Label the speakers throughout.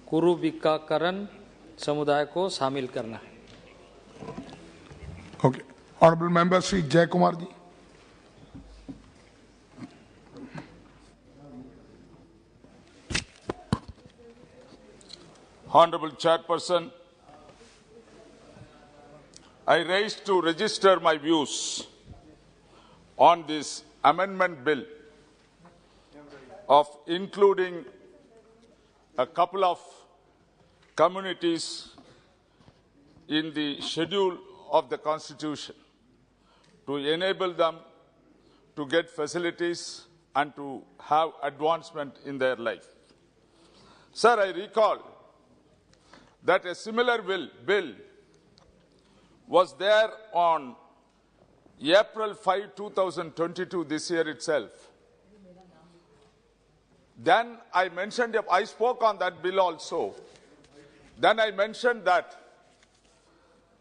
Speaker 1: कुरुविकाकरण समुदाय को शामिल करना है।
Speaker 2: Okay. Honorable Member Sri Jayakumar ji.
Speaker 3: Honorable Chairperson, I raised to register my views on this amendment bill of including a couple of communities in the schedule of the Constitution to enable them to get facilities and to have advancement in their life. Sir, I recall that a similar bill was there on April 5, 2022, this year itself. Then I spoke on that bill also. Then I mentioned that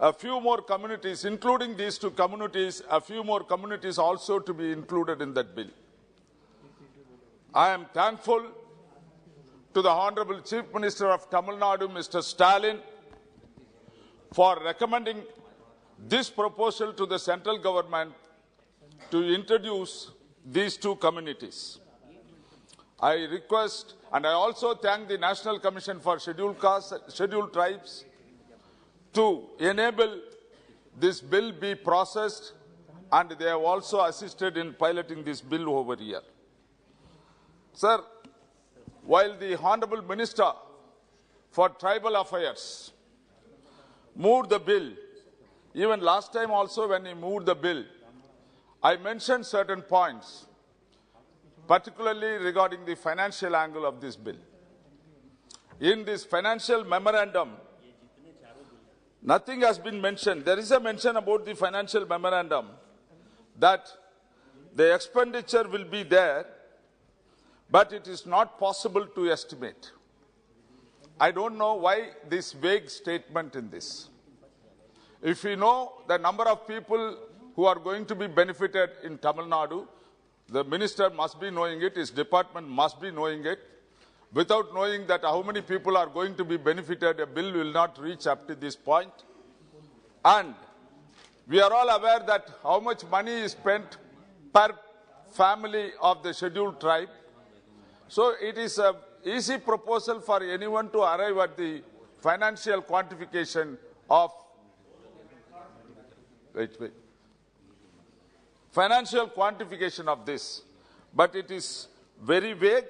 Speaker 3: a few more communities, including these two communities, a few more communities also to be included in that bill. I am thankful to the Honorable Chief Minister of Tamil Nadu, Mr. Stalin, for recommending this proposal to the central government to introduce these two communities. I request, and I also thank the National Commission for Scheduled Tribes to enable this bill be processed, and they have also assisted in piloting this bill over here. Sir, while the Honorable Minister for Tribal Affairs moved the bill, even last time also when he moved the bill, I mentioned certain points, particularly regarding the financial angle of this bill. In this financial memorandum, nothing has been mentioned. There is a mention about the financial memorandum that the expenditure will be there, but it is not possible to estimate. I don't know why this vague statement in this. If we know the number of people who are going to be benefited in Tamil Nadu, the minister must be knowing it, his department must be knowing it. Without knowing that how many people are going to be benefited, a bill will not reach up to this point. And we are all aware that how much money is spent per family of the scheduled tribe. So it is an easy proposal for anyone to arrive at the financial quantification of financial quantification of this. But it is very vague,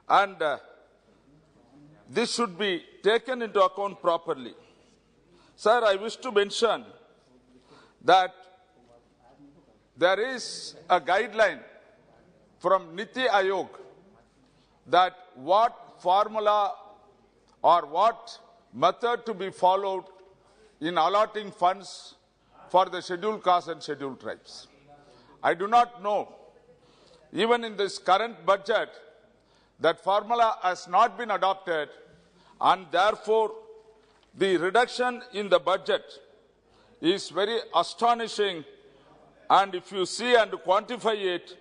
Speaker 3: and this should be taken into account properly. Sir, I wish to mention that there is a guideline from Niti Aayog that what formula or what method to be followed in allotting funds for the scheduled castes and scheduled tribes. I do not know, even in this current budget, that formula has not been adopted, and therefore the reduction in the budget is very astonishing. And if you see and quantify it,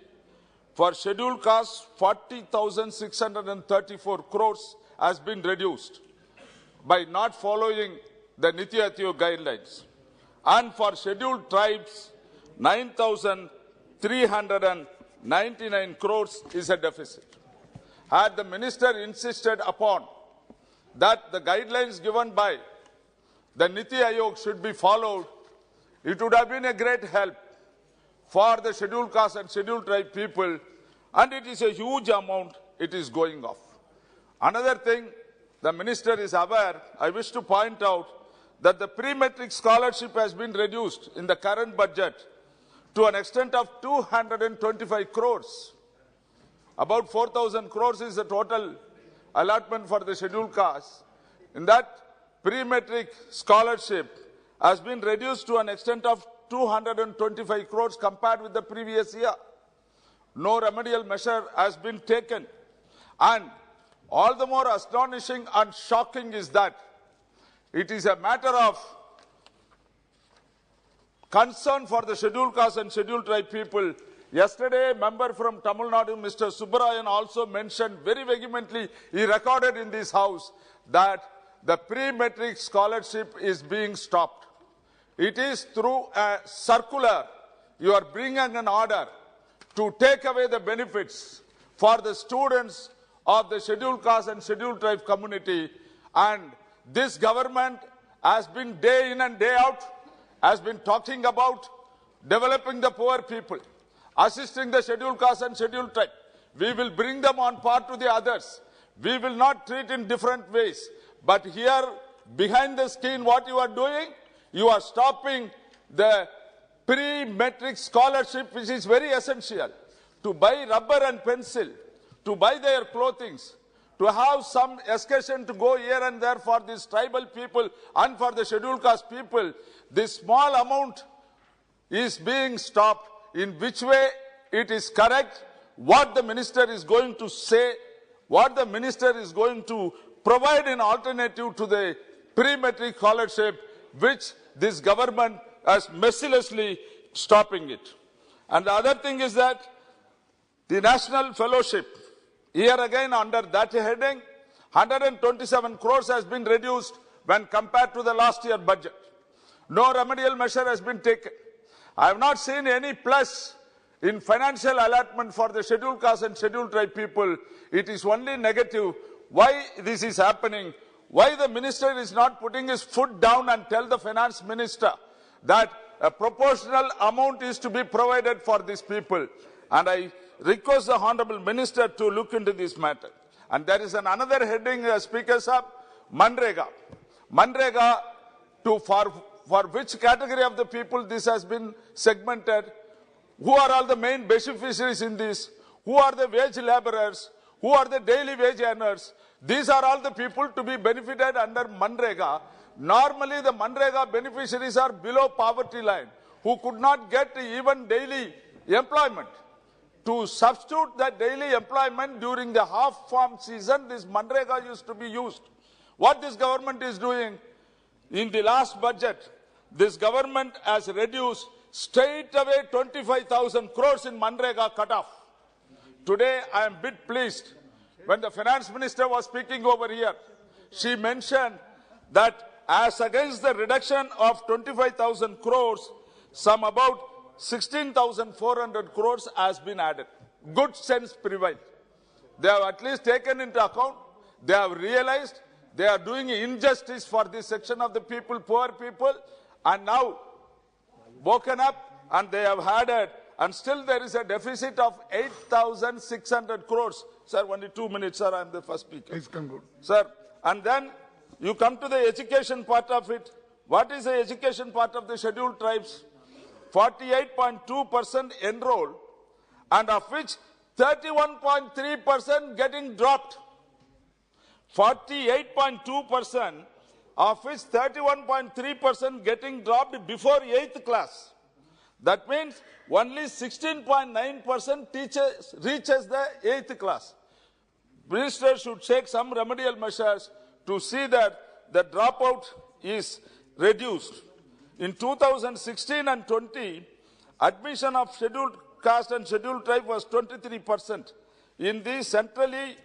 Speaker 3: for scheduled castes, 40,634 crores has been reduced by not following the Niti Aayog guidelines. And for scheduled tribes, 9,399 crores is a deficit. Had the minister insisted upon that the guidelines given by the Niti Aayog should be followed, it would have been a great help for the scheduled caste and scheduled tribe people, and it is a huge amount it is going off. Another thing, the minister is aware, I wish to point out that the pre-matric scholarship has been reduced in the current budget to an extent of 225 crores. About 4,000 crores is the total allotment for the scheduled caste. In that, pre-matric scholarship has been reduced to an extent of 225 crores compared with the previous year. No remedial measure has been taken. And all the more astonishing and shocking is that it is a matter of concern for the scheduled caste and scheduled tribe people, Yesterday, a member from Tamil Nadu, Mr. Subbarayan, also mentioned very vehemently, he recorded in this house, that the pre-metric scholarship is being stopped. It is through a circular, you are bringing an order to take away the benefits for the students of the scheduled caste and scheduled tribe community. And this government has been day in and day out, has been talking about developing the poor people, assisting the scheduled caste and scheduled tribe. We will bring them on par to the others. We will not treat in different ways. But here, behind the screen, what you are doing, you are stopping the pre-metric scholarship, which is very essential, to buy rubber and pencil, to buy their clothing, to have some excursion to go here and there for these tribal people and for the scheduled caste people. This small amount is being stopped. In which way it is correct, what the minister is going to say, what the minister is going to provide an alternative to the pre-metric scholarship, which this government is mercilessly stopping it. And the other thing is that the national fellowship, here again under that heading, 127 crores has been reduced when compared to the last year budget. No remedial measure has been taken. I have not seen any plus in financial allotment for the scheduled caste and scheduled tribe people. It is only negative. Why this is happening? Why the minister is not putting his foot down and tell the finance minister that a proportional amount is to be provided for these people? And I request the Honorable Minister to look into this matter. And there is another heading, Speaker Sahab, Manrega. Manrega, for which category of the people this has been segmented? Who are all the main beneficiaries in this? Who are the wage laborers? Who are the daily wage earners? These are all the people to be benefited under Manrega. Normally, the Manrega beneficiaries are below poverty line, who could not get even daily employment. To substitute that daily employment during the half-farm season, this Manrega used to be used. What this government is doing, in the last budget, this government has reduced straight away 25,000 crores in Manrega cut-off. Today, I am a bit pleased. When the finance minister was speaking over here, she mentioned that as against the reduction of 25,000 crores, some about 16,400 crores has been added. Good sense prevailed. They have at least taken into account, they have realized they are doing injustice for this section of the people, poor people, and now woken up and they have added, and still there is a deficit of 8,600 crores. Sir, only 2 minutes, sir, I am the first speaker.
Speaker 2: Please conclude.
Speaker 3: Sir, and then you come to the education part of it. What is the education part of the scheduled tribes? 48.2% enrolled, and of which 31.3% getting dropped. 48.2%, of which 31.3% getting dropped before 8th class. That means only 16.9% teachers reaches the 8th class. Minister should take some remedial measures to see that the dropout is reduced. In 2016 and 20, admission of scheduled caste and scheduled tribe was 23% in the centrally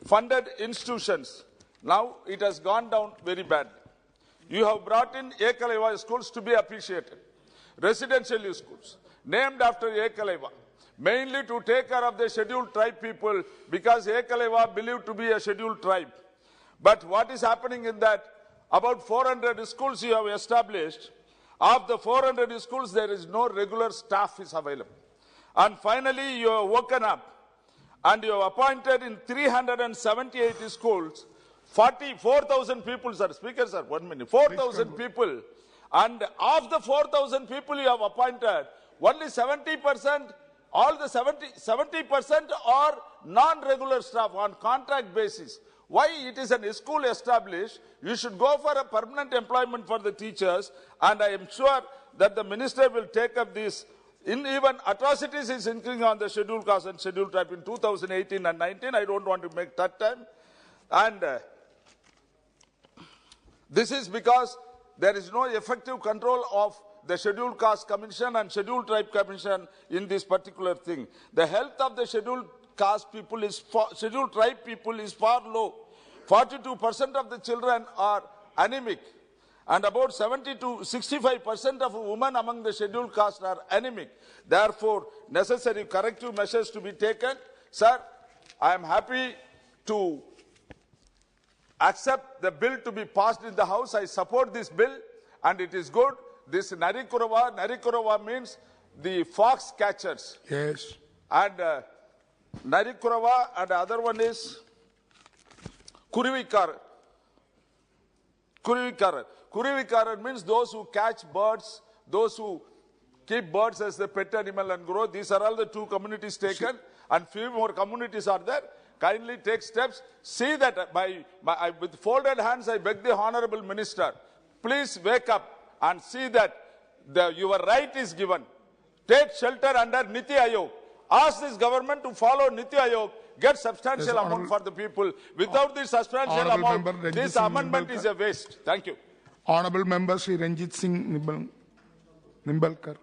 Speaker 3: funded institutions. Now it has gone down very badly. You have brought in Ekalaiva schools to be appreciated. Residential schools named after Ekalaiva, mainly to take care of the scheduled tribe people, because Ekalaiva believed to be a scheduled tribe. But what is happening in that? About 400 schools you have established. Of the 400 schools, there is no regular staff is available. And finally, you have woken up and you have appointed in 378 schools 44,000 people, sir. Speaker, sir, 1 minute. 4,000 people. And of the 4,000 people you have appointed, only 70%, all the 70% are non-regular staff on contract basis. Why it is a school established? You should go for a permanent employment for the teachers, and I am sure that the minister will take up this. In even atrocities is increasing on the scheduled caste and scheduled tribe in 2018 and 19. I don't want to make that time. And this is because there is no effective control of the Scheduled Caste Commission and Scheduled Tribe Commission in this particular thing. The health of the Scheduled Caste people Scheduled Tribe people is far low. 42% of the children are anemic, and about 70 to 65% of women among the Scheduled Caste are anemic. Therefore, necessary corrective measures to be taken. Sir, I am happy to accept the bill to be passed in the House. I support this bill, and it is good. This Narikurava means the fox catchers.
Speaker 2: Yes.
Speaker 3: And Narikurava, and the other one is Kurivikarar. Kurivikarar means those who catch birds, those who keep birds as the pet animal and grow. These are all the two communities taken, and few more communities are there. Kindly take steps. See that with folded hands, I beg the Honorable Minister, please wake up and see that your right is given. Take shelter under Niti Ayog. Ask this government to follow Niti Ayog, get substantial amount for the people. Without this substantial amount, this amendment is a waste. Thank you.
Speaker 2: Honorable Member Sri Ranjit Singh Nimbalkar.